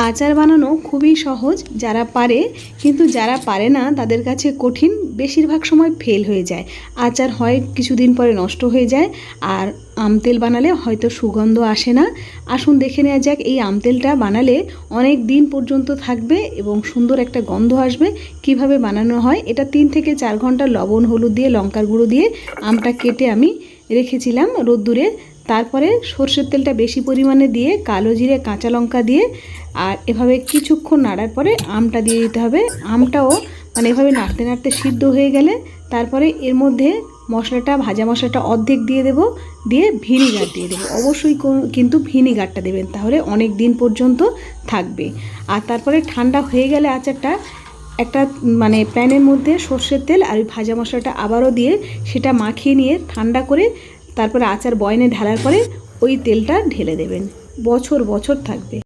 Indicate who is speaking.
Speaker 1: আচার বানানো খুবই সহজ, যারা পারে, কিন্তু যারা পারে না তাদের কাছে কঠিন। বেশিরভাগ সময় ফেল হয়ে যায়, আচার হয় কিছুদিন পরে নষ্ট হয়ে যায়, আর আম তেল বানালে হয়তো সুগন্ধ আসে না। আসুন দেখে নেওয়া যাক এই আম তেলটা বানালে অনেক দিন পর্যন্ত থাকবে এবং সুন্দর একটা গন্ধ আসবে। কিভাবে বানানো হয়, এটা 3 থেকে 4 ঘন্টা লবণ হলুদ দিয়ে লঙ্কার গুঁড়ো দিয়ে আমটা কেটে আমি রেখেছিলাম রোদ্দুরে। তারপরে সর্ষের তেলটা বেশি পরিমাণে দিয়ে কালো জিরে কাঁচা লঙ্কা দিয়ে আর এভাবে কিছুক্ষণ নাড়ার পরে আমটা দিয়ে দিতে হবে। আমটাও মানে এভাবে নাড়তে নাড়তে সিদ্ধ হয়ে গেলে তারপরে এর মধ্যে মশলাটা, ভাজা মশলাটা অর্ধেক দিয়ে দেব, দিয়ে ভিনিগার দিয়ে দেবো। অবশ্যই কিন্তু ভিনিগারটা দেবেন, তাহলে অনেক দিন পর্যন্ত থাকবে। আর তারপরে ঠান্ডা হয়ে গেলে আচারটা একটা মানে প্যানের মধ্যে সর্ষের তেল আর ওই ভাজা মশলাটা আবারও দিয়ে সেটা মাখিয়ে নিয়ে ঠান্ডা করে তারপরে আচার বয়ামে ঢালার পরে ওই তেলটা ঢেলে দেবেন, বছর বছর থাকবে।